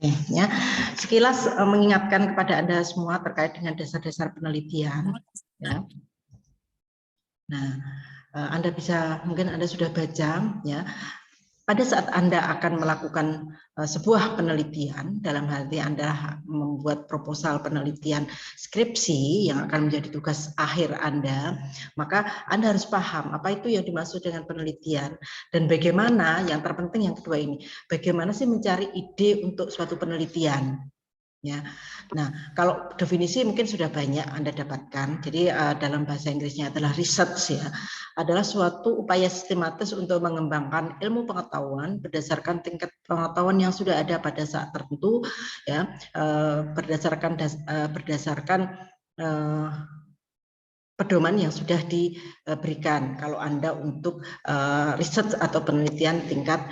Ya, sekilas mengingatkan kepada Anda semua terkait dengan dasar-dasar penelitian. Ya. Nah, Anda mungkin Anda sudah baca, ya. Pada saat Anda akan melakukan sebuah penelitian, dalam hal ini Anda membuat proposal penelitian skripsi yang akan menjadi tugas akhir Anda, maka Anda harus paham apa itu yang dimaksud dengan penelitian dan bagaimana, yang terpenting yang kedua ini, bagaimana sih mencari ide untuk suatu penelitian. Ya, nah kalau definisi mungkin sudah banyak Anda dapatkan. Jadi dalam bahasa Inggrisnya adalah research ya, adalah suatu upaya sistematis untuk mengembangkan ilmu pengetahuan berdasarkan tingkat pengetahuan yang sudah ada pada saat tertentu, ya, berdasarkan pedoman yang sudah diberikan. Kalau Anda untuk research atau penelitian tingkat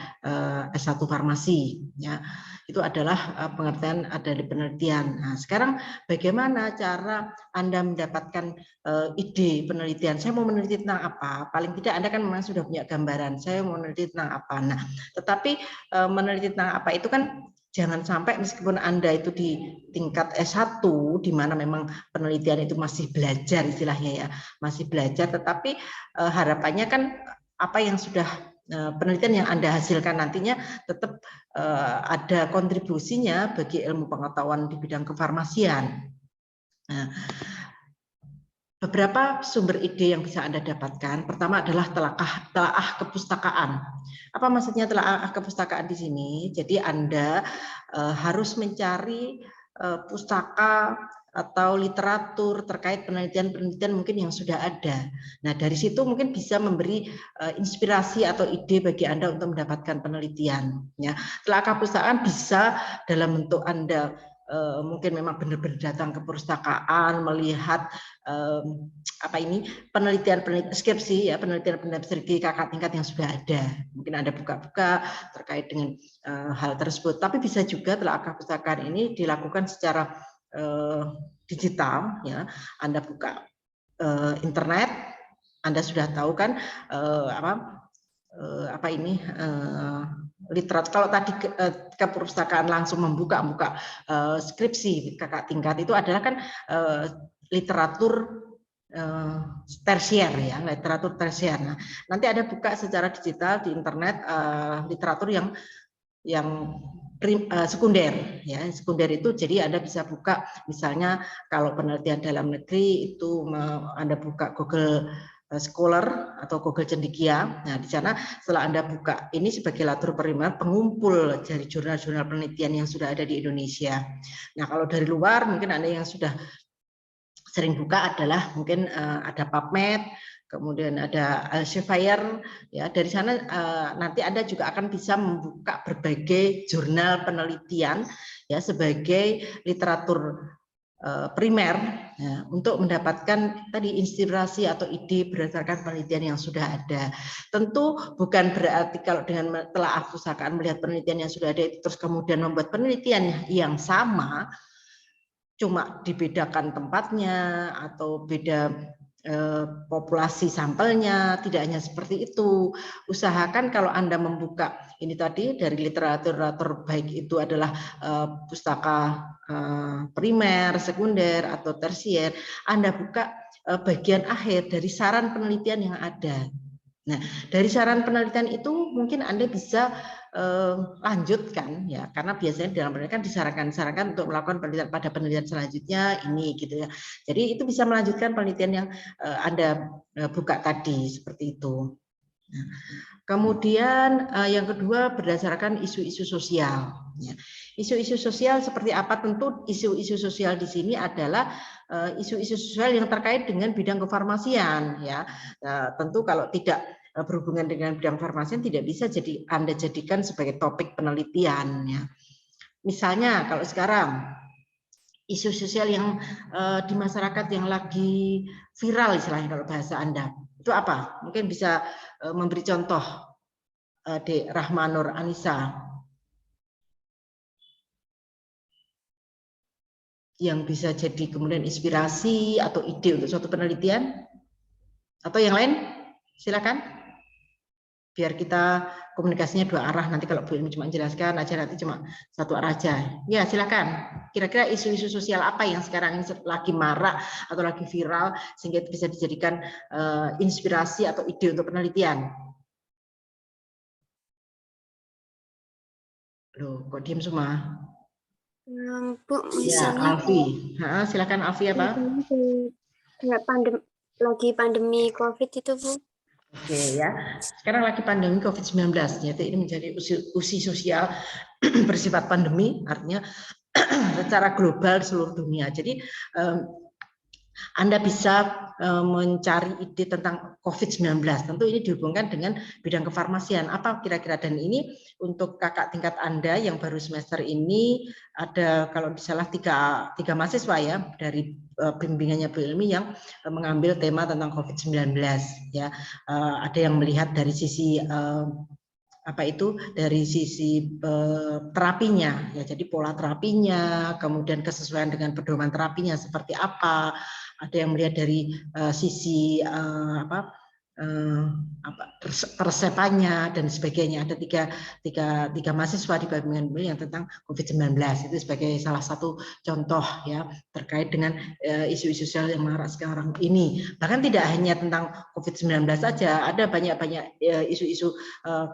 S1 farmasi, ya, itu adalah pengertian dari penelitian. Nah, sekarang bagaimana cara Anda mendapatkan ide penelitian? Saya mau meneliti tentang apa? Paling tidak Anda kan memang sudah punya gambaran. Saya mau meneliti tentang apa. Nah, tetapi meneliti tentang apa itu kan jangan sampai meskipun Anda itu di tingkat S1 di mana memang penelitian itu masih belajar istilahnya ya, masih belajar, tetapi harapannya kan apa yang sudah penelitian yang Anda hasilkan nantinya tetap ada kontribusinya bagi ilmu pengetahuan di bidang kefarmasian. Nah, beberapa sumber ide yang bisa Anda dapatkan, pertama adalah telaah kepustakaan. Apa maksudnya telaah kepustakaan di sini? Jadi Anda harus mencari pustaka atau literatur terkait penelitian-penelitian mungkin yang sudah ada. Nah, dari situ mungkin bisa memberi inspirasi atau ide bagi Anda untuk mendapatkan penelitian. Ya, telaah kepustakaan bisa dalam bentuk Anda mungkin memang benar-benar datang ke perpustakaan melihat apa ini penelitian skripsi ya, penelitian strategi kakak tingkat yang sudah ada, mungkin Anda buka-buka terkait dengan hal tersebut. Tapi bisa juga telaah kepustakaan ini dilakukan secara digital ya. Anda buka internet, Anda sudah tahu kan apa ini literatur. Kalau tadi ke perpustakaan langsung membuka skripsi kakak tingkat itu adalah kan literatur tersier ya, literatur tersier. Nah, nanti ada buka secara digital di internet literatur yang sekunder ya. Sekunder itu jadi Anda bisa buka, misalnya kalau penelitian dalam negeri itu Anda buka Google Scholar atau Google Cendekia. Nah, di sana setelah Anda buka ini sebagai latar primer pengumpul dari jurnal-jurnal penelitian yang sudah ada di Indonesia. Nah, kalau dari luar mungkin Anda yang sudah sering buka adalah mungkin ada PubMed, kemudian ada Elsevier ya. Dari sana nanti Anda juga akan bisa membuka berbagai jurnal penelitian ya sebagai literatur primer ya, untuk mendapatkan tadi inspirasi atau ide berdasarkan penelitian yang sudah ada. Tentu bukan berarti kalau dengan telaah pustakaan melihat penelitian yang sudah ada terus kemudian membuat penelitian yang sama, cuma dibedakan tempatnya atau beda populasi sampelnya, tidak hanya seperti itu. Usahakan kalau Anda membuka ini tadi dari literatur baik itu adalah pustaka primer, sekunder atau tersier, Anda buka bagian akhir dari saran penelitian yang ada. Nah, dari saran penelitian itu mungkin Anda bisa lanjutkan ya, karena biasanya dalam penelitian disarankan untuk melakukan penelitian pada penelitian selanjutnya ini gitu ya. Jadi itu bisa melanjutkan penelitian yang Anda buka tadi seperti itu. Nah, kemudian yang kedua berdasarkan isu-isu sosial. Isu-isu sosial seperti apa? Tentu isu-isu sosial di sini adalah isu-isu sosial yang terkait dengan bidang kefarmasian ya. Tentu kalau tidak berhubungan dengan bidang farmasian tidak bisa Anda jadikan sebagai topik penelitian ya. Misalnya kalau sekarang isu sosial yang di masyarakat yang lagi viral istilahnya kalau bahasa Anda itu apa? Mungkin bisa memberi contoh Dek Rahmanur Anissa yang bisa jadi kemudian inspirasi atau ide untuk suatu penelitian atau yang lain, silakan. biar kita komunikasinya dua arah. Nanti kalau Bu Ilmi cuma menjelaskan aja, nanti cuma satu arah aja. Ya, silakan. Kira-kira isu-isu sosial apa yang sekarang ini lagi marak atau lagi viral sehingga bisa dijadikan inspirasi atau ide untuk penelitian? Loh, kok diem semua? Bu, Ya, misalnya Alfi. Silakan Alfi apa? kayak lagi pandemi COVID itu, Bu. Oke ya, sekarang lagi pandemi COVID-19, jadi ini menjadi usi sosial bersifat pandemi, artinya secara global di seluruh dunia. Jadi Anda bisa mencari ide tentang COVID-19. Tentu ini dihubungkan dengan bidang kefarmasian. Apa kira-kira? Dan ini untuk kakak tingkat Anda yang baru semester ini ada kalau salah tiga mahasiswa ya dari bimbingannya Bu Ilmi yang mengambil tema tentang COVID-19 ya. Ada yang melihat dari sisi dari sisi terapinya ya, jadi pola terapinya, kemudian kesesuaian dengan pedoman terapinya seperti apa, ada yang melihat dari sisi persepannya dan sebagainya. Ada tiga mahasiswa di bimbingan yang tentang COVID-19 itu sebagai salah satu contoh ya terkait dengan isu-isu sosial yang marak sekarang ini. Bahkan tidak hanya tentang COVID-19 saja, ada banyak-banyak isu-isu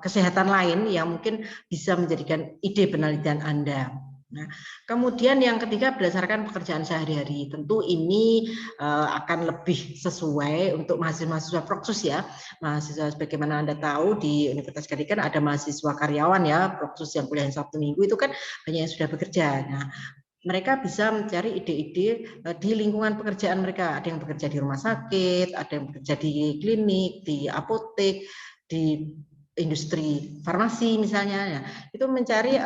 kesehatan lain yang mungkin bisa menjadikan ide penelitian Anda. Nah, kemudian yang ketiga berdasarkan pekerjaan sehari-hari. Tentu ini akan lebih sesuai untuk mahasiswa Proksus ya. Mahasiswa sebagaimana Anda tahu di Universitas Gading kan ada mahasiswa karyawan ya, Proksus yang kuliah Sabtu Minggu itu kan banyak yang sudah bekerja. Nah, mereka bisa mencari ide-ide di lingkungan pekerjaan mereka. Ada yang bekerja di rumah sakit, ada yang bekerja di klinik, di apotek, di industri farmasi misalnya ya, itu mencari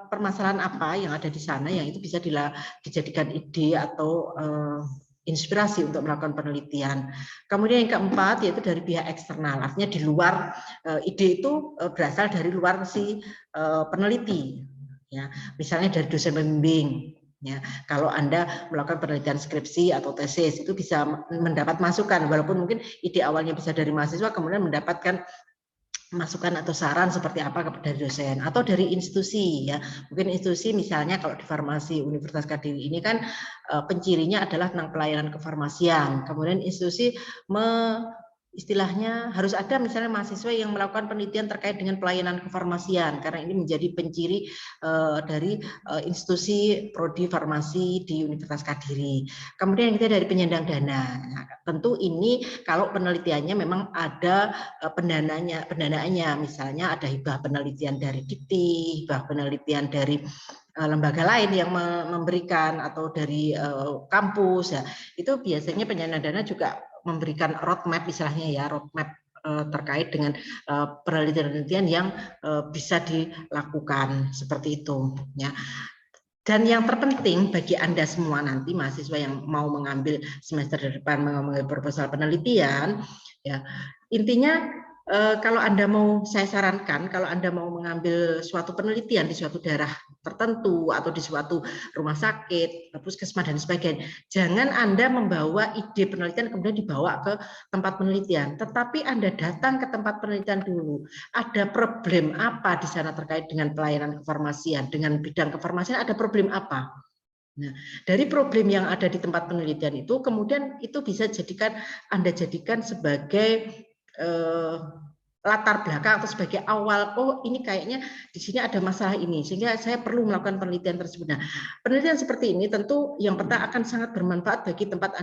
permasalahan apa yang ada di sana yang itu bisa dijadikan ide atau inspirasi untuk melakukan penelitian. Kemudian yang keempat yaitu dari pihak eksternal, artinya di luar ide itu berasal dari luar si peneliti ya, misalnya dari dosen pembimbing. Ya, kalau Anda melakukan penelitian skripsi atau tesis itu bisa mendapat masukan, walaupun mungkin ide awalnya bisa dari mahasiswa, kemudian mendapatkan masukan atau saran seperti apa dari dosen atau dari institusi ya, mungkin institusi misalnya kalau di farmasi Universitas Gading ini kan pencirinya adalah tentang pelayanan kefarmasian, kemudian institusi istilahnya harus ada misalnya mahasiswa yang melakukan penelitian terkait dengan pelayanan kefarmasian karena ini menjadi penciri dari institusi prodi farmasi di Universitas Kadiri. Kemudian yang ketiga dari penyandang dana. Nah, tentu ini kalau penelitiannya memang ada pendanaannya, misalnya ada hibah penelitian dari Dikti, hibah penelitian dari lembaga lain yang memberikan atau dari kampus ya, itu biasanya penyandang dana juga memberikan roadmap istilahnya ya, roadmap terkait dengan penelitian-penelitian yang bisa dilakukan seperti itu ya. Dan yang terpenting bagi Anda semua nanti mahasiswa yang mau mengambil semester depan mengambil proposal penelitian ya, intinya kalau Anda mau, saya sarankan kalau Anda mau mengambil suatu penelitian di suatu daerah tertentu atau di suatu rumah sakit, puskesmas dan sebagainya, jangan Anda membawa ide penelitian kemudian dibawa ke tempat penelitian, tetapi Anda datang ke tempat penelitian dulu. Ada problem apa di sana terkait dengan pelayanan kefarmasian, dengan bidang kefarmasian ada problem apa? Nah, dari problem yang ada di tempat penelitian itu, kemudian itu bisa Anda jadikan sebagai latar belakang atau sebagai awal, oh ini kayaknya di sini ada masalah ini, sehingga saya perlu melakukan penelitian tersebut. Nah, penelitian seperti ini tentu yang pertama akan sangat bermanfaat bagi tempat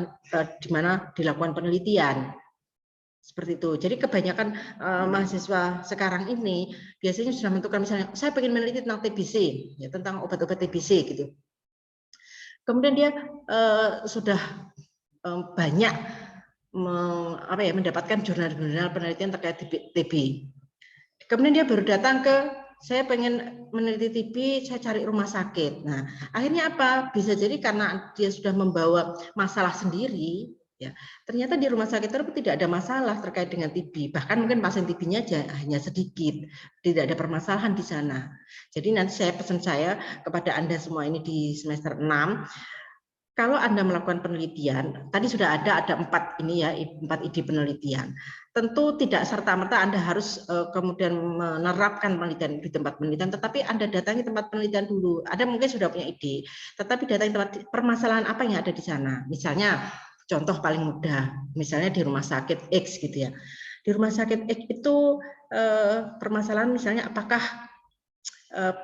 di mana dilakukan penelitian. Seperti itu. Jadi kebanyakan mahasiswa sekarang ini biasanya sudah menentukan misalnya, saya ingin meneliti tentang TBC, ya, tentang obat-obat TBC gitu. Kemudian dia sudah banyak mendapatkan jurnal-jurnal penelitian terkait TB. Kemudian dia baru datang ke, saya pengen meneliti TB, saya cari rumah sakit. Nah, akhirnya apa? Bisa jadi karena dia sudah membawa masalah sendiri, ya, ternyata di rumah sakit itu tidak ada masalah terkait dengan TB. Bahkan mungkin pasien TB-nya hanya sedikit, tidak ada permasalahan di sana. Jadi nanti pesan saya kepada Anda semua ini di semester 6, kalau Anda melakukan penelitian, tadi sudah ada 4 ini ya, 4 ide penelitian. Tentu tidak serta-merta Anda harus kemudian menerapkan penelitian di tempat penelitian, tetapi Anda datangi tempat penelitian dulu. Anda mungkin sudah punya ide, tetapi datangi tempat permasalahan apa yang ada di sana. Misalnya, contoh paling mudah, misalnya di rumah sakit X gitu ya. Di rumah sakit X itu permasalahan misalnya apakah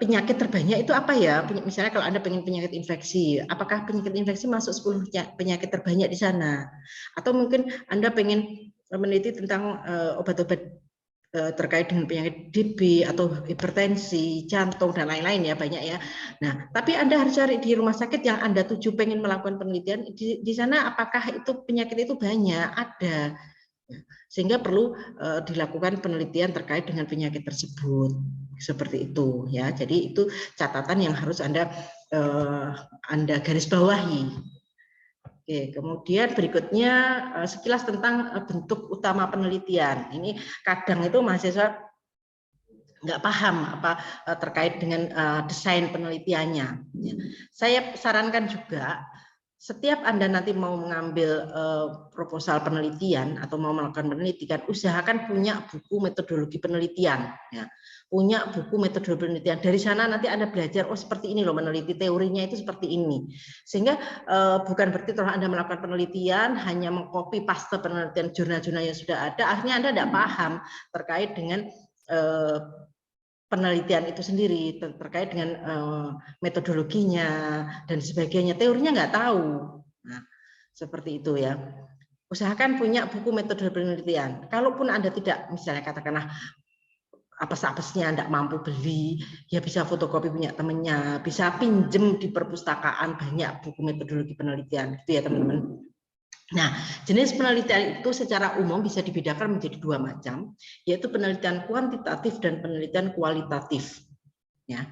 penyakit terbanyak itu apa ya? Misalnya kalau Anda pengen penyakit infeksi, apakah penyakit infeksi masuk 10 penyakit terbanyak di sana? Atau mungkin Anda pengen meneliti tentang obat-obat terkait dengan penyakit DB atau hipertensi, jantung dan lain-lain ya, banyak ya. Nah, tapi Anda harus cari di rumah sakit yang Anda tuju pengen melakukan penelitian, di sana apakah itu penyakit itu banyak? Ada. Sehingga perlu dilakukan penelitian terkait dengan penyakit tersebut. Seperti itu ya. Jadi itu catatan yang harus Anda garis bawahi. Oke, kemudian berikutnya sekilas tentang bentuk utama penelitian. Ini kadang itu mahasiswa nggak paham apa terkait dengan desain penelitiannya. Saya sarankan juga setiap Anda nanti mau mengambil proposal penelitian atau mau melakukan penelitian, usahakan punya buku metodologi penelitian. Ya. Punya buku metodologi penelitian. Dari sana nanti Anda belajar, oh seperti ini loh meneliti, teorinya itu seperti ini. Sehingga bukan berarti kalau Anda melakukan penelitian, hanya mengcopy paste penelitian jurnal-jurnal yang sudah ada, akhirnya Anda tidak paham terkait dengan penelitian itu sendiri terkait dengan metodologinya dan sebagainya, teorinya nggak tahu. Nah, seperti itu ya. Usahakan punya buku metode penelitian. Kalaupun Anda tidak, misalnya katakanlah apes-apesnya Anda mampu beli, ya bisa fotokopi punya temannya, bisa pinjem di perpustakaan banyak buku metodologi penelitian, gitu ya teman-teman. Nah, jenis penelitian itu secara umum bisa dibedakan menjadi 2 macam, yaitu penelitian kuantitatif dan penelitian kualitatif. Ya.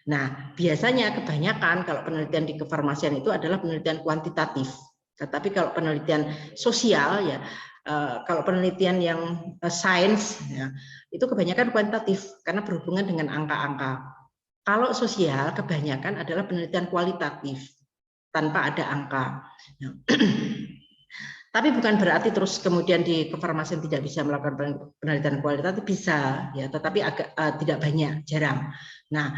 Nah, biasanya kebanyakan kalau penelitian di kefarmasian itu adalah penelitian kuantitatif. Tetapi kalau penelitian sosial ya, kalau penelitian yang sains ya, itu kebanyakan kuantitatif karena berhubungan dengan angka-angka. Kalau sosial kebanyakan adalah penelitian kualitatif tanpa ada angka. Nah, tapi bukan berarti terus kemudian di kefarmasian tidak bisa melakukan penelitian kualitatif, bisa ya, tetapi agak tidak banyak, jarang. Nah,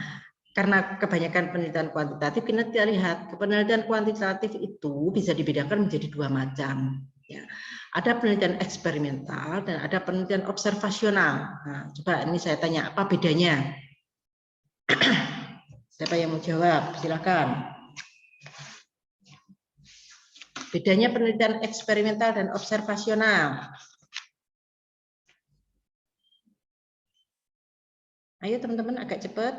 karena kebanyakan penelitian kuantitatif, kita lihat penelitian kuantitatif itu bisa dibedakan menjadi 2 macam. Ya. Ada penelitian eksperimental dan ada penelitian observasional. Nah, coba ini saya tanya, apa bedanya? Siapa yang mau jawab? Silakan. Bedanya penelitian eksperimental dan observasional. Ayo teman-teman agak cepat.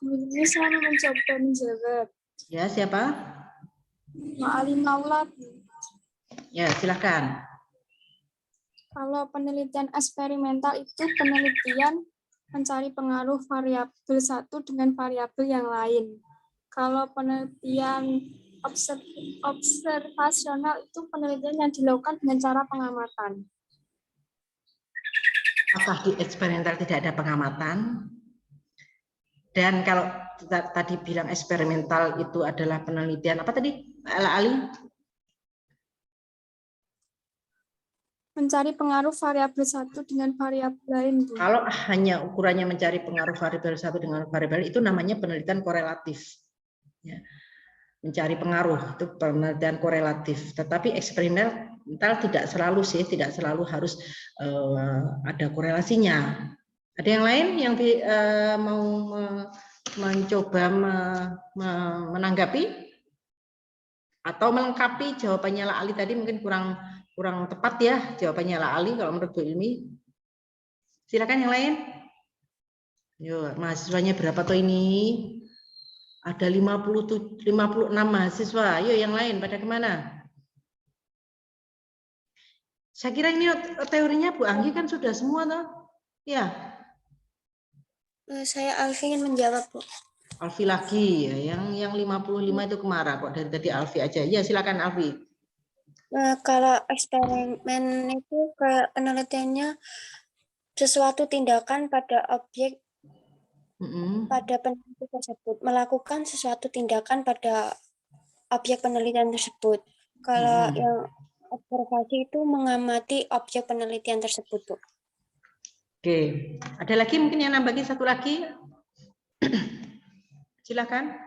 Ini saya mencoba menjawab. Ya, siapa? Ma'ali Maulad. Ya, silakan. Kalau penelitian eksperimental itu penelitian mencari pengaruh variabel satu dengan variabel yang lain. Kalau penelitian observasional itu penelitian yang dilakukan dengan cara pengamatan. Apakah di eksperimental tidak ada pengamatan? Dan kalau tadi bilang eksperimental itu adalah penelitian apa tadi, Ali? Mencari pengaruh variabel satu dengan variabel lain. Bu. Kalau hanya ukurannya mencari pengaruh variabel satu dengan variabel itu namanya penelitian korelatif. Ya. Mencari pengaruh itu penelitian korelatif. Tetapi eksperimental tidak selalu sih, tidak selalu harus ada korelasinya. Ada yang lain yang mau mencoba menanggapi atau melengkapi jawabannya La Ali tadi? Mungkin kurang tepat ya jawabannya La Ali kalau menurut Bu Ilmi. Silakan yang lain. Yo, mahasiswanya berapa tuh ini? Ada 56 mahasiswa. Ayo yang lain pada kemana? Saya kira ini teorinya Bu Anggi kan sudah semua toh? Ya. Saya Alfi ingin menjawab, Bu. Alfi lagi ya, yang 55 itu kemana kok dari tadi Alfi aja. Ya, silakan Alfi. Nah, kalau eksperimen itu kayak penelitiannya sesuatu tindakan pada objek Mm-mm. pada peneliti tersebut, melakukan sesuatu tindakan pada objek penelitian tersebut. Kalau Mm-mm. yang observasi itu mengamati objek penelitian tersebut, Bu. Oke, ada lagi mungkin yang nambah satu lagi? Silakan.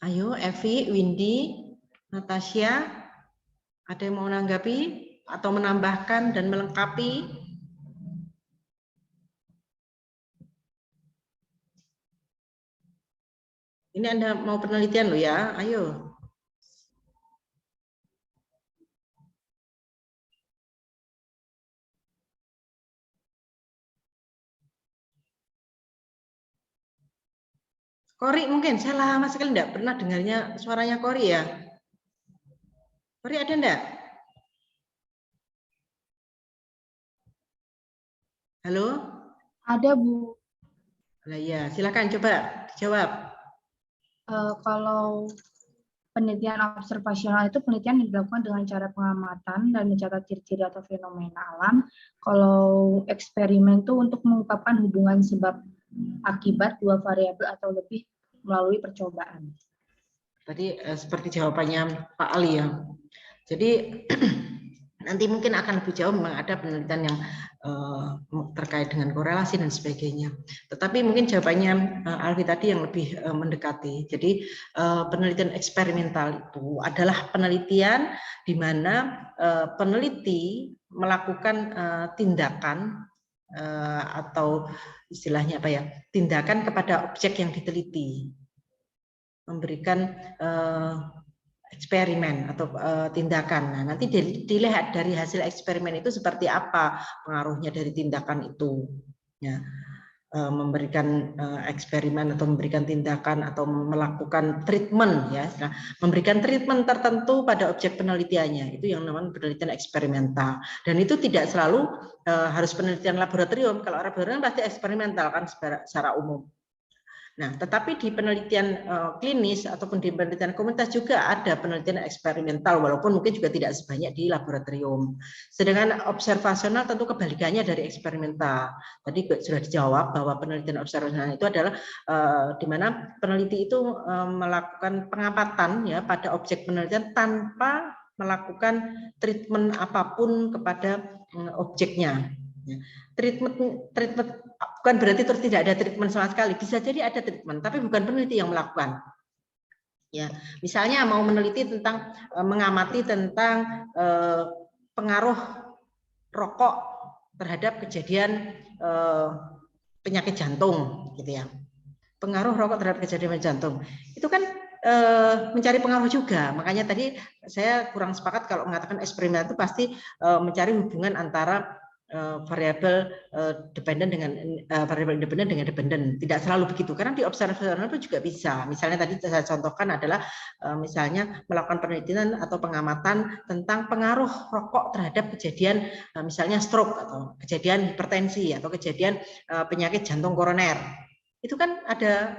Ayo, Evi, Windy, Natasha, ada yang mau menanggapi atau menambahkan dan melengkapi? Ini Anda mau penelitian loh ya, ayo. Kori mungkin, saya lama sekali enggak pernah dengarnya suaranya Kori ya. Kori ada enggak? Halo? Ada, Bu. Nah, ya, silakan coba dijawab. Kalau penelitian observasional itu penelitian yang dilakukan dengan cara pengamatan dan mencatat ciri-ciri atau fenomena alam. Kalau eksperimen itu untuk mengungkapkan hubungan sebab akibat dua variabel atau lebih melalui percobaan. Tadi seperti jawabannya Pak Ali ya. Jadi nanti mungkin akan lebih jauh memang ada penelitian yang terkait dengan korelasi dan sebagainya. Tetapi mungkin jawabannya Alfi tadi yang lebih mendekati. Jadi penelitian eksperimental itu adalah penelitian di mana peneliti melakukan tindakan atau istilahnya apa ya, tindakan kepada objek yang diteliti, memberikan eksperimen atau tindakan. Nah, nanti dilihat dari hasil eksperimen itu seperti apa pengaruhnya dari tindakan itu. Ya, memberikan eksperimen atau memberikan tindakan atau melakukan treatment ya, nah, memberikan treatment tertentu pada objek penelitiannya, itu yang namanya penelitian eksperimental. Dan itu tidak selalu harus penelitian laboratorium. Kalau laboratorium pasti eksperimental kan secara umum. Nah, tetapi di penelitian klinis ataupun di penelitian komunitas juga ada penelitian eksperimental, walaupun mungkin juga tidak sebanyak di laboratorium. Sedangkan observasional tentu kebalikannya dari eksperimental. Tadi sudah dijawab bahwa penelitian observasional itu adalah di mana peneliti itu melakukan pengamatan ya pada objek penelitian tanpa melakukan treatment apapun kepada objeknya. Treatment bukan berarti terus tidak ada treatment sama sekali, bisa jadi ada treatment tapi bukan peneliti yang melakukan. Ya, misalnya mau meneliti tentang mengamati tentang pengaruh rokok terhadap kejadian penyakit jantung gitu ya. Pengaruh rokok terhadap kejadian jantung. Itu kan mencari pengaruh juga. Makanya tadi saya kurang sepakat kalau mengatakan eksperimen itu pasti mencari hubungan antara variabel dependen dengan variabel independen dengan dependen. Tidak selalu begitu, karena di observasional itu juga bisa. Misalnya tadi saya contohkan adalah misalnya melakukan penelitian atau pengamatan tentang pengaruh rokok terhadap kejadian misalnya stroke atau kejadian hipertensi atau kejadian penyakit jantung koroner. Itu kan ada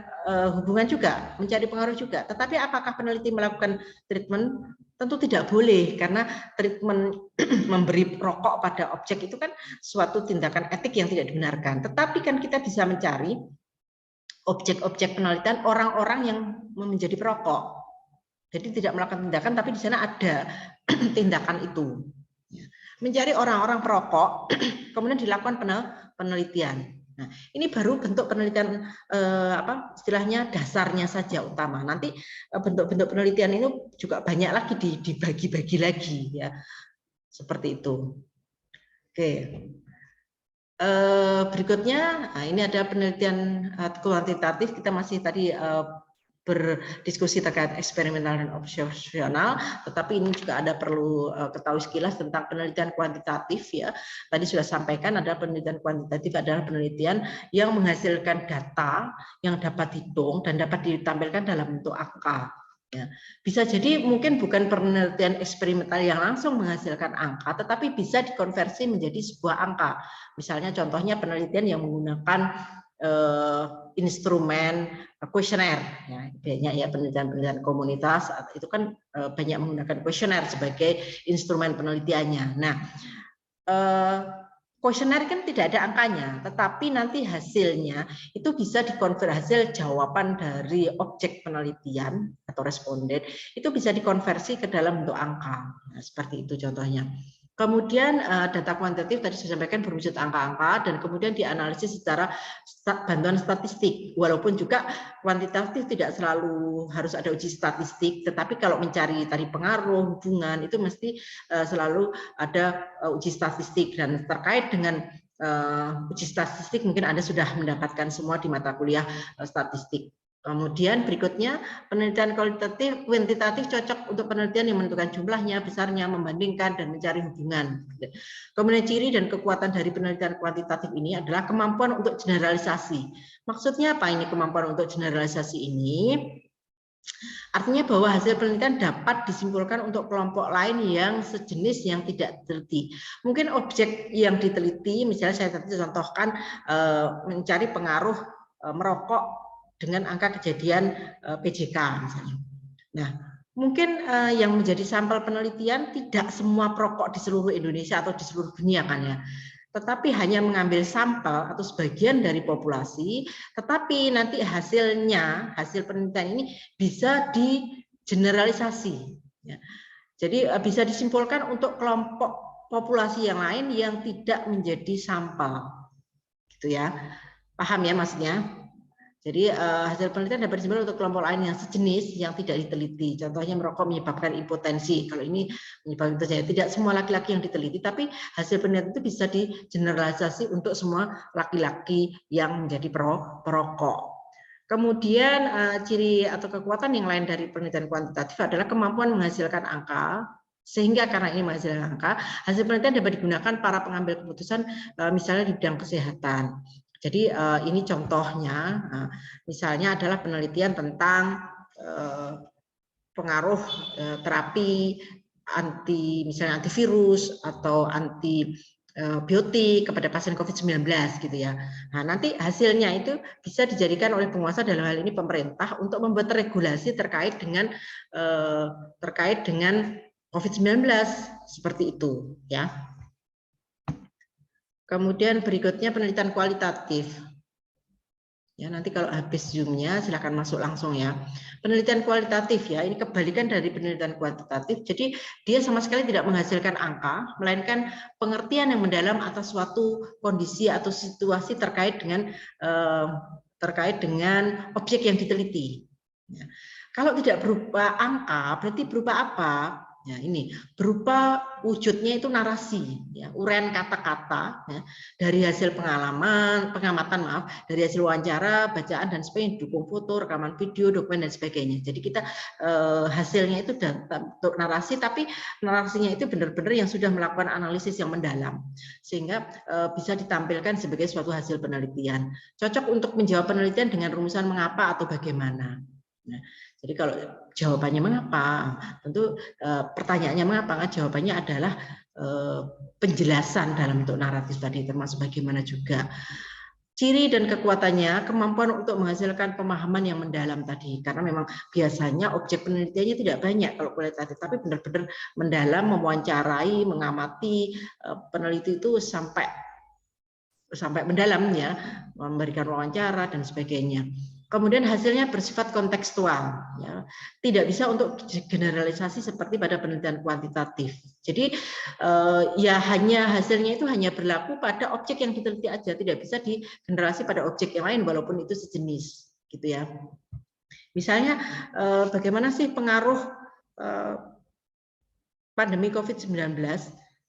hubungan juga, mencari pengaruh juga. Tetapi apakah peneliti melakukan treatment? Tentu tidak boleh, karena treatment memberi rokok pada objek itu kan suatu tindakan etik yang tidak dibenarkan. Tetapi kan kita bisa mencari objek-objek penelitian orang-orang yang menjadi perokok. Jadi tidak melakukan tindakan, tapi di sana ada tindakan itu. Mencari orang-orang perokok, kemudian dilakukan penelitian. Nah, ini baru bentuk penelitian istilahnya dasarnya saja utama. Nanti bentuk-bentuk penelitian ini juga banyak lagi dibagi-bagi lagi ya. Seperti itu. Oke. Berikutnya, nah ini ada penelitian kuantitatif. Kita masih tadi berdiskusi terkait eksperimental dan observasional, tetapi ini juga ada perlu ketahui sekilas tentang penelitian kuantitatif ya. Tadi sudah sampaikan ada penelitian kuantitatif adalah penelitian yang menghasilkan data yang dapat dihitung dan dapat ditampilkan dalam bentuk angka. Ya. Bisa jadi mungkin bukan penelitian eksperimental yang langsung menghasilkan angka, tetapi bisa dikonversi menjadi sebuah angka. Misalnya contohnya penelitian yang menggunakan instrumen kuesioner, ya, banyak ya penelitian komunitas itu kan banyak menggunakan kuesioner sebagai instrumen penelitiannya. Nah, kuesioner kan tidak ada angkanya, tetapi nanti hasilnya itu bisa dikonversi, hasil jawaban dari objek penelitian atau responden itu bisa dikonversi ke dalam bentuk angka. Nah, seperti itu contohnya. Kemudian data kuantitatif tadi saya sampaikan berwujud angka-angka dan kemudian dianalisis secara bantuan statistik. Walaupun juga kuantitatif tidak selalu harus ada uji statistik, tetapi kalau mencari tadi pengaruh, hubungan itu mesti selalu ada uji statistik. Dan terkait dengan uji statistik mungkin Anda sudah mendapatkan semua di mata kuliah statistik. Kemudian berikutnya penelitian kuantitatif cocok untuk penelitian yang menentukan jumlahnya, besarnya, membandingkan dan mencari hubungan. Kemudian ciri dan kekuatan dari penelitian kuantitatif ini adalah kemampuan untuk generalisasi. Maksudnya apa ini kemampuan untuk generalisasi ini? Artinya bahwa hasil penelitian dapat disimpulkan untuk kelompok lain yang sejenis yang tidak diteliti. Mungkin objek yang diteliti, misalnya saya tadi contohkan mencari pengaruh merokok dengan angka kejadian PJK misalnya. Nah, mungkin yang menjadi sampel penelitian tidak semua perokok di seluruh Indonesia atau di seluruh dunia kan ya. Tetapi hanya mengambil sampel atau sebagian dari populasi, tetapi nanti hasil penelitian ini bisa digeneralisasi. Ya. Jadi bisa disimpulkan untuk kelompok populasi yang lain yang tidak menjadi sampel, gitu ya. Paham ya maksudnya? Jadi hasil penelitian dapat disimpulkan untuk kelompok lain yang sejenis yang tidak diteliti. Contohnya merokok menyebabkan impotensi. Kalau ini menyebabkan impotensi, tidak semua laki-laki yang diteliti, tapi hasil penelitian itu bisa digeneralisasi untuk semua laki-laki yang menjadi perokok. Kemudian ciri atau kekuatan yang lain dari penelitian kuantitatif adalah kemampuan menghasilkan angka. Sehingga karena ini menghasilkan angka, hasil penelitian dapat digunakan para pengambil keputusan misalnya di bidang kesehatan. Jadi ini contohnya, misalnya adalah penelitian tentang pengaruh terapi misalnya antivirus atau antibiotik kepada pasien COVID-19 gitu ya. Nah, nanti hasilnya itu bisa dijadikan oleh penguasa dalam hal ini pemerintah untuk membuat regulasi terkait dengan COVID-19 seperti itu ya. Kemudian berikutnya penelitian kualitatif. Ya, nanti kalau habis Zoom-nya silakan masuk langsung ya. Penelitian kualitatif ya, ini kebalikan dari penelitian kuantitatif. Jadi dia sama sekali tidak menghasilkan angka, melainkan pengertian yang mendalam atas suatu kondisi atau situasi terkait dengan objek yang diteliti. Ya. Kalau tidak berupa angka, berarti berupa apa? Ya, ini berupa wujudnya itu narasi, ya, uraian kata-kata ya, dari hasil pengamatan, dari hasil wawancara, bacaan dan sebagainya, dukung foto, rekaman video, dokumen dan sebagainya. Jadi kita hasilnya itu bentuk narasi, tapi narasinya itu benar-benar yang sudah melakukan analisis yang mendalam, sehingga bisa ditampilkan sebagai suatu hasil penelitian. Cocok untuk menjawab penelitian dengan rumusan mengapa atau bagaimana. Nah, jadi kalau jawabannya mengapa, tentu pertanyaannya mengapa, jawabannya adalah penjelasan dalam bentuk naratif tadi, termasuk bagaimana juga. Ciri dan kekuatannya, kemampuan untuk menghasilkan pemahaman yang mendalam tadi, karena memang biasanya objek penelitiannya tidak banyak kalau kualitatif, tapi benar-benar mendalam, mewawancarai, mengamati, peneliti itu sampai mendalam ya, memberikan wawancara dan sebagainya. Kemudian hasilnya bersifat kontekstual, ya. Tidak bisa untuk generalisasi seperti pada penelitian kuantitatif. Jadi ya hasilnya itu hanya berlaku pada objek yang diteliti aja, tidak bisa digenerasi pada objek yang lain walaupun itu sejenis, gitu ya. Misalnya bagaimana sih pengaruh pandemi COVID-19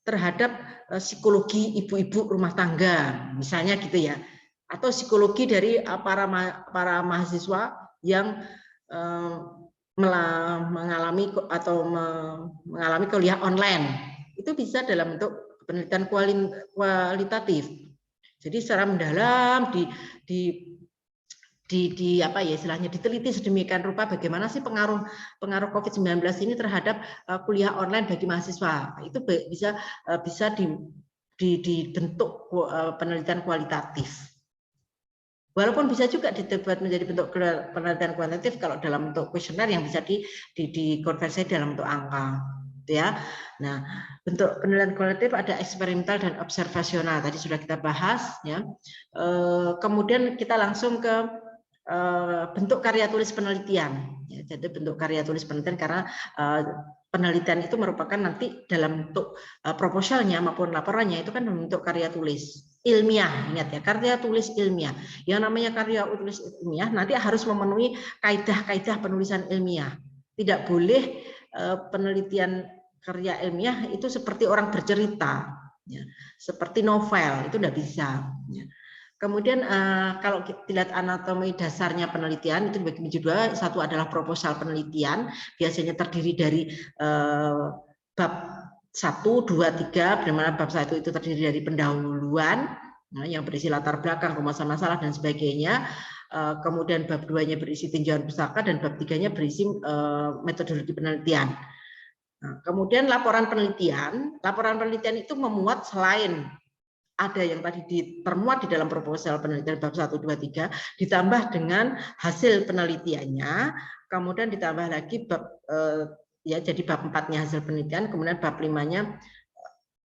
terhadap psikologi ibu-ibu rumah tangga, misalnya gitu ya. Atau psikologi dari para mahasiswa yang mengalami kuliah online, itu bisa dalam bentuk penelitian kualitatif. Jadi secara mendalam istilahnya diteliti sedemikian rupa bagaimana sih pengaruh COVID-19 ini terhadap kuliah online bagi mahasiswa. Itu bisa dibentuk penelitian kualitatif. Walaupun bisa juga dibuat menjadi bentuk penelitian kuantitatif kalau dalam bentuk kuesioner yang bisa dikonversi dalam bentuk angka, gitu ya. Nah, bentuk penelitian kualitatif ada eksperimental dan observasional. Tadi sudah kita bahas, ya. Kemudian kita langsung ke bentuk karya tulis penelitian. Ya, jadi bentuk karya tulis penelitian karena penelitian itu merupakan nanti dalam bentuk proposalnya maupun laporannya itu kan bentuk karya tulis ilmiah. Ingat ya, karya tulis ilmiah. Yang namanya karya tulis ilmiah nanti harus memenuhi kaidah-kaidah penulisan ilmiah. Tidak boleh penelitian karya ilmiah itu seperti orang bercerita, ya, seperti novel, itu tidak bisa. Ya. Kemudian kalau kita lihat anatomi dasarnya penelitian itu dibagi dua, satu adalah proposal penelitian, biasanya terdiri dari bab 1, 2, 3, di mana bab 1 itu terdiri dari pendahuluan, yang berisi latar belakang, rumusan masalah dan sebagainya. Kemudian bab 2-nya berisi tinjauan pustaka dan bab 3-nya berisi metodologi penelitian. Nah, kemudian laporan penelitian itu memuat selain ada yang tadi termuat di dalam proposal penelitian bab 1, 2, 3, ditambah dengan hasil penelitiannya, kemudian ditambah lagi bab ya jadi bab 4-nya hasil penelitian, kemudian bab 5-nya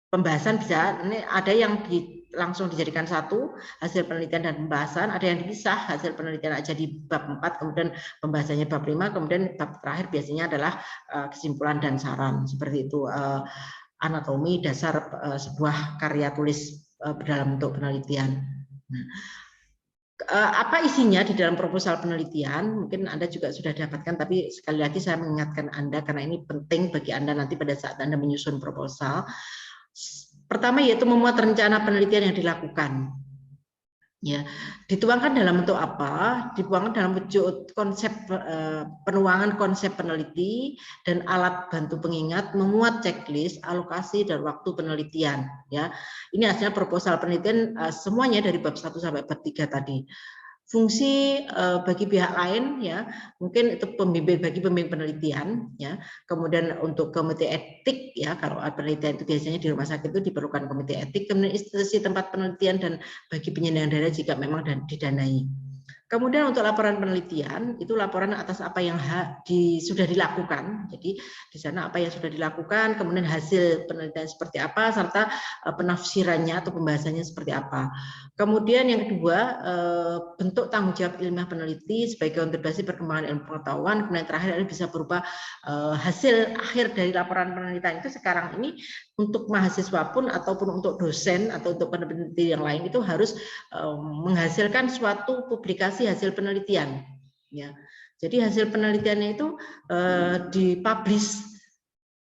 pembahasan bisa, ini ada yang langsung dijadikan satu, hasil penelitian dan pembahasan, ada yang dipisah, hasil penelitian aja di bab 4, kemudian pembahasannya bab 5, kemudian bab terakhir biasanya adalah kesimpulan dan saran, seperti itu anatomi dasar sebuah karya tulis dalam bentuk penelitian. Nah, apa isinya di dalam proposal penelitian? Mungkin Anda juga sudah dapatkan, tapi sekali lagi saya mengingatkan Anda karena ini penting bagi Anda nanti pada saat Anda menyusun proposal. Pertama yaitu memuat rencana penelitian yang dilakukan. Ya, dituangkan dalam bentuk apa? Dituangkan dalam wujud konsep penuangan konsep peneliti dan alat bantu pengingat, memuat checklist, alokasi dan waktu penelitian. Ya, ini hasilnya proposal penelitian semuanya dari bab 1 sampai bab 3 tadi. Fungsi bagi pihak lain, ya mungkin itu pembimbing bagi pembimbing penelitian, ya kemudian untuk komite etik, ya kalau penelitian itu biasanya di rumah sakit itu diperlukan komite etik, kemudian institusi tempat penelitian dan bagi penyandang dana jika memang didanai. Kemudian untuk laporan penelitian itu laporan atas apa yang sudah dilakukan, jadi di sana apa yang sudah dilakukan, kemudian hasil penelitian seperti apa, serta penafsirannya atau pembahasannya seperti apa. Kemudian yang kedua bentuk tanggung jawab ilmiah peneliti sebagai kontribusi perkembangan ilmu pengetahuan, kemudian terakhir bisa berupa hasil akhir dari laporan penelitian itu sekarang ini untuk mahasiswa pun ataupun untuk dosen atau untuk peneliti yang lain itu harus menghasilkan suatu publikasi hasil penelitian, ya. Jadi hasil penelitiannya itu dipublish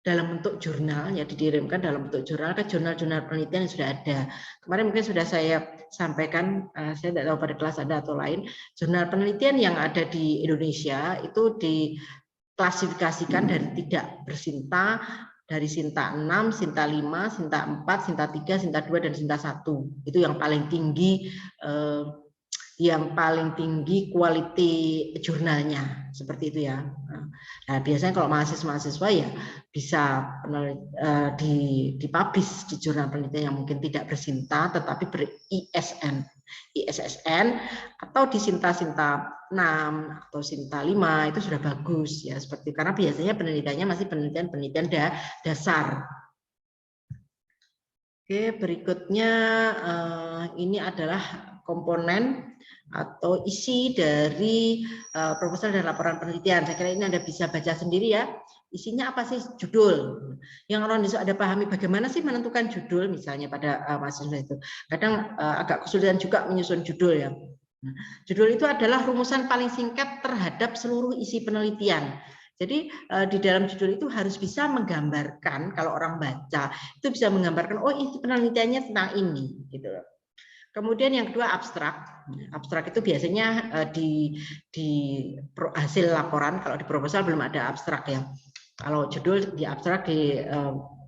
dalam bentuk jurnal, ya dikirimkan dalam bentuk jurnal ke jurnal-jurnal penelitian yang sudah ada. Kemarin mungkin sudah saya sampaikan, saya tidak tahu pada kelas Anda atau lain, jurnal penelitian yang ada di Indonesia itu diklasifikasikan dari tidak bersinta, dari Sinta 6, Sinta 5, Sinta 4, Sinta 3, Sinta 2, dan Sinta 1. Itu yang paling tinggi quality jurnalnya, seperti itu ya. Nah, biasanya kalau mahasiswa ya bisa dipublish di jurnal penelitian yang mungkin tidak bersinta tetapi ber-ISSN atau di Sinta 6 atau Sinta 5 itu sudah bagus ya, seperti karena biasanya penelitiannya masih penelitian dasar. Oke, berikutnya ini adalah komponen atau isi dari proposal dan laporan penelitian. Saya kira ini Anda bisa baca sendiri ya. Isinya apa sih? Judul. Yang orang ada pahami bagaimana sih menentukan judul misalnya pada mahasiswa itu. Kadang agak kesulitan juga menyusun judul ya. Nah, judul itu adalah rumusan paling singkat terhadap seluruh isi penelitian. Jadi di dalam judul itu harus bisa menggambarkan, kalau orang baca itu bisa menggambarkan, oh itu penelitiannya tentang ini, gitu. Kemudian yang kedua abstrak. Abstrak itu biasanya di hasil laporan, kalau di proposal belum ada abstrak ya. Kalau judul di abstrak di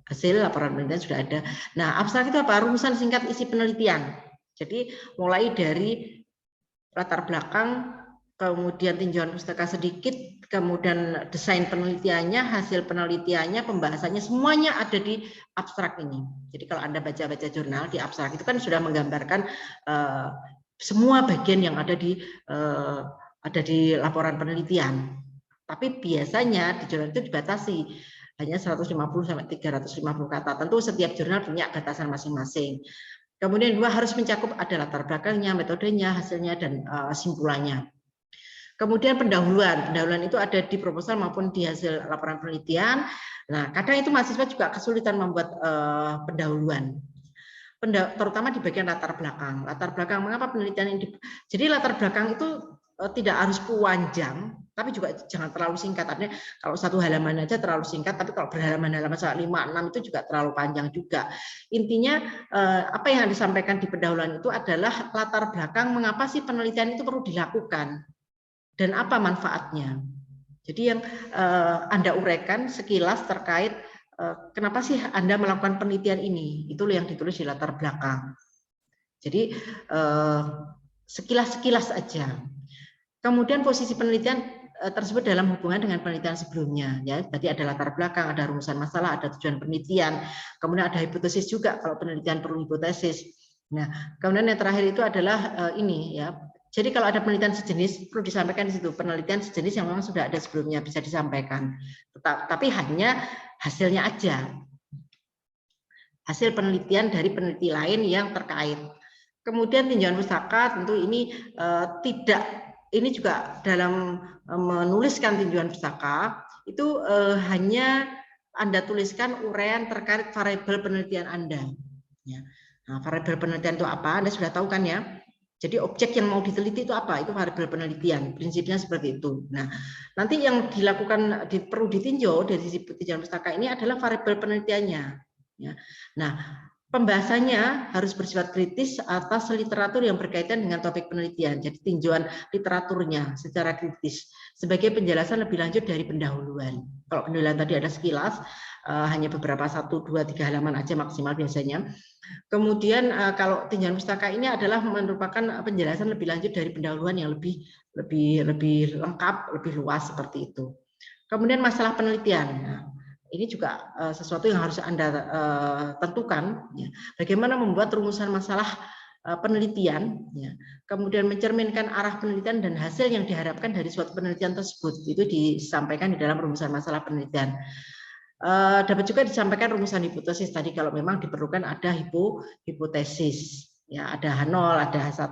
hasil laporan penelitian sudah ada. Nah, abstrak itu apa? Rumusan singkat isi penelitian. Jadi mulai dari latar belakang, kemudian tinjauan pustaka sedikit, kemudian desain penelitiannya, hasil penelitiannya, pembahasannya, semuanya ada di abstrak ini. Jadi kalau Anda baca-baca jurnal di abstrak itu kan sudah menggambarkan semua bagian yang ada di laporan penelitian. Tapi biasanya di jurnal itu dibatasi hanya 150 sampai 350 kata. Tentu setiap jurnal punya batasan masing-masing. Kemudian dua, harus mencakup ada latar belakangnya, metodenya, hasilnya, dan simpulannya. Kemudian pendahuluan itu ada di proposal maupun di hasil laporan penelitian. Nah, kadang itu mahasiswa juga kesulitan membuat pendahuluan, terutama di bagian latar belakang. Latar belakang mengapa penelitian ini? Jadi latar belakang itu tidak harus panjang, tapi juga jangan terlalu singkat. Artinya kalau satu halaman aja terlalu singkat, tapi kalau berhalaman-halaman 5-6 itu juga terlalu panjang juga. Intinya apa yang disampaikan di pendahuluan itu adalah latar belakang mengapa sih penelitian itu perlu dilakukan dan apa manfaatnya. Jadi yang Anda uraikan sekilas terkait kenapa sih Anda melakukan penelitian ini, itu yang ditulis di latar belakang. Jadi sekilas-sekilas aja. Kemudian posisi penelitian tersebut dalam hubungan dengan penelitian sebelumnya, ya. Tadi ada latar belakang, ada rumusan masalah, ada tujuan penelitian, kemudian ada hipotesis juga kalau penelitian perlu hipotesis. Nah, kemudian yang terakhir itu adalah ini, ya. Jadi kalau ada penelitian sejenis perlu disampaikan di situ, penelitian sejenis yang memang sudah ada sebelumnya bisa disampaikan, tapi hanya hasilnya aja, hasil penelitian dari peneliti lain yang terkait. Kemudian tinjauan pustaka tentu ini ini juga dalam menuliskan tinjauan pustaka itu hanya Anda tuliskan uraian terkait variabel penelitian Anda. Ya. Nah, variabel penelitian itu apa? Anda sudah tahu kan ya? Jadi objek yang mau diteliti itu apa? Itu variabel penelitian. Prinsipnya seperti itu. Nah, nanti yang dilakukan perlu ditinjau dari sisi tinjauan pustaka ini adalah variabel penelitiannya. Ya. Nah, pembahasannya harus bersifat kritis atas literatur yang berkaitan dengan topik penelitian. Jadi tinjauan literaturnya secara kritis sebagai penjelasan lebih lanjut dari pendahuluan. Kalau pendahuluan tadi ada sekilas, hanya beberapa 1, 2, 3 halaman aja maksimal biasanya. Kemudian kalau tinjauan pustaka ini adalah merupakan penjelasan lebih lanjut dari pendahuluan yang lebih lengkap, lebih luas seperti itu. Kemudian masalah penelitian. Nah, ini juga sesuatu yang harus Anda tentukan. Ya. Bagaimana membuat rumusan masalah penelitian, ya. Kemudian mencerminkan arah penelitian dan hasil yang diharapkan dari suatu penelitian tersebut. Itu disampaikan di dalam rumusan masalah penelitian. Dapat juga disampaikan rumusan hipotesis tadi kalau memang diperlukan ada hipotesis, ya, ada H0, ada H1.